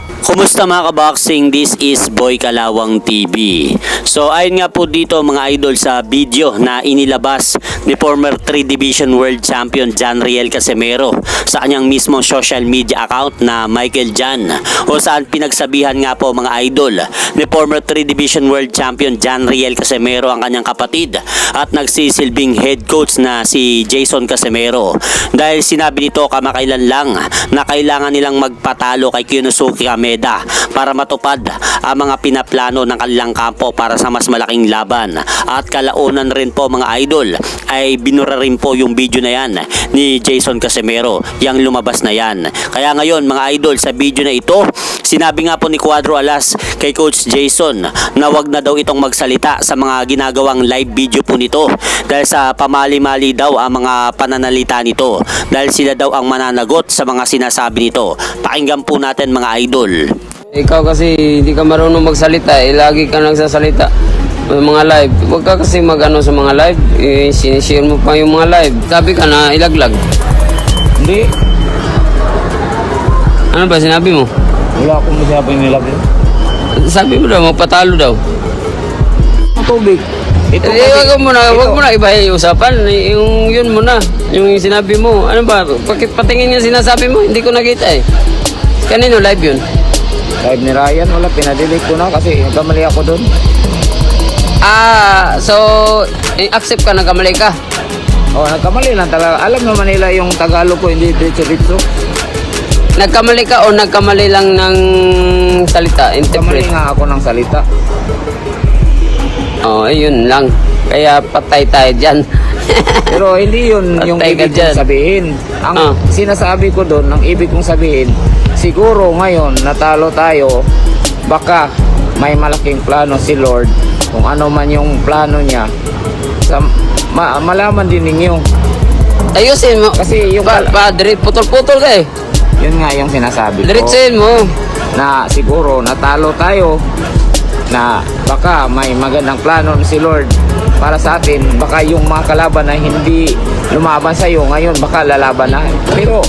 Kumusta mga kaboxing? This is Boy Kalawang TV. So ayun nga po dito mga idol sa video na inilabas ni former 3 Division World Champion John Riel Casimero sa kanyang mismong social media account na Michael Jan, o saan pinagsabihan nga po mga idol ni former 3 Division World Champion John Riel Casimero ang kanyang kapatid at nagsisilbing head coach na si Jason Casimero, dahil sinabi nito kamakailan lang na kailangan nilang magpatalo kay Kinosuke Kameda para matupad ang mga pinaplano ng kanilang kampo para sa mas malaking laban. At kalaunan rin po mga idol ay binura rin po yung video na yan ni Jason Casimero, yung lumabas na yan. Kaya ngayon mga idol, sa video na ito sinabi nga po ni Cuadro Alas kay Coach Jason na wag na daw itong magsalita sa mga ginagawang live video po nito, dahil sa pamali-mali daw ang mga pananalita nito, dahil sila daw ang mananagot sa mga sinasabi nito. Pakinggan po natin mga idol. Ikaw kasi hindi ka marunong magsalita, lagi ka nagsasalita mga live. Huwag ka kasi magano sa mga live, sinishare mo pa yung mga live. Sabi ka na ilaglag. Hindi. Ano ba sinabi mo? Wala akong masabing nilagay. Sabi mo daw, magpatalo daw. Tubig. Ito Wag mo na ibahin yung usapan. Yung yun mo na, yung sinabi mo. Ano ba, patingin yung sinasabi mo, hindi ko nakita eh. Kanino live yun? Live ni Ryan, wala, pinadilig ko na kasi nagkamali ako doon. So, accept ka, nagkamali ka. Oh, nagkamali lang talaga. Alam naman nila yung Tagalog ko, hindi dito. Nagkamali ka o nagkamali lang ng salita? Kamali Interpret. nga ako ng salita. Ayun lang. Kaya patay tayo dyan. Pero hindi yun yung Patay ka ibig dyan. kong sabihin. Ang sinasabi ko doon, ang ibig kong sabihin, siguro ngayon natalo tayo, baka may malaking plano si Lord, kung ano man yung plano niya, malaman din ninyo. Ayusin mo. Kasi yung Padre, putol-putol ka eh. yun nga yung sinasabi ko, Diretsuhin mo. na siguro natalo tayo, na baka may magandang plano si Lord para sa atin. Baka yung mga kalaban na hindi lumaban sa iyo ngayon, baka lalaban na. Pero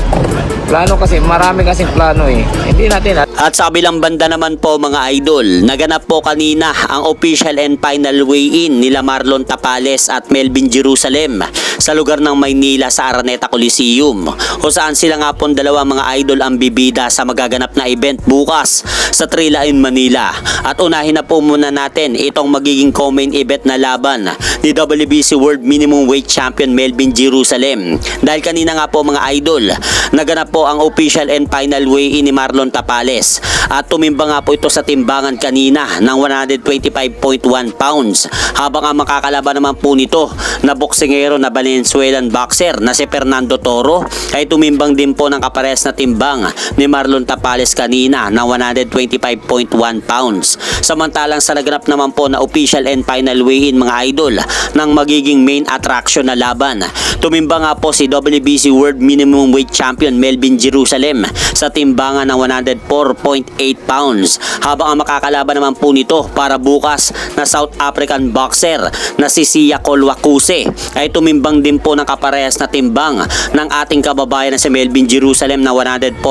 plano kasi, marami kasing plano eh. Hindi natin At sa kabilang banda naman po mga idol, naganap po kanina ang official and final weigh-in nila Marlon Tapales at Melvin Jerusalem sa lugar ng Maynila sa Araneta Coliseum, kung saan sila nga po dalawang mga idol ang bibida sa magaganap na event bukas sa Trilain, Manila. At unahin na po muna natin itong magiging co-main event na laban ni WBC World Minimum Weight Champion Melvin Jerusalem, dahil kanina nga po mga idol naganap po ang official and final weigh-in ni Marlon Tapales at tumimba nga po ito sa timbangan kanina ng 125.1 pounds, habang ang makakalaban naman po nito na boksingero na Venezuelan boxer na si Fernando Toro ay tumimbang din po ng kapares na timbang ni Marlon Tapales kanina ng 125.1 pounds. Samantalang sa naganap naman po na official and final weigh-in mga idol ng magiging main attraction na laban, tumimba nga po si WBC World Minimum Weight Champion Melvin Jerusalem sa timbangan ng 104.8 pounds, habang ang makakalaban naman po nito para bukas na South African boxer na si Sia Kolwakuse ay tumimbang din po ng kaparehas na timbang ng ating kababayan na si Melvin Jerusalem na 104.8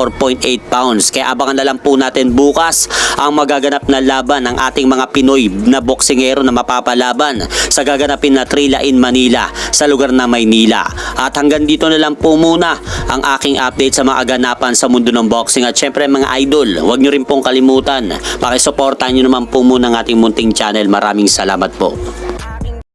pounds. Kaya abangan na lang po natin bukas ang magaganap na laban ng ating mga Pinoy na boksingero na mapapalaban sa gaganapin na Trilain, Manila sa lugar na Maynila. At hanggang dito na lang po muna ang aking update sa mga aganapan sa mundo ng boxing. At syempre mga idol, huwag nyo rin pong kalimutan, pakisuportahan nyo naman po muna ang ating munting channel. Maraming salamat po.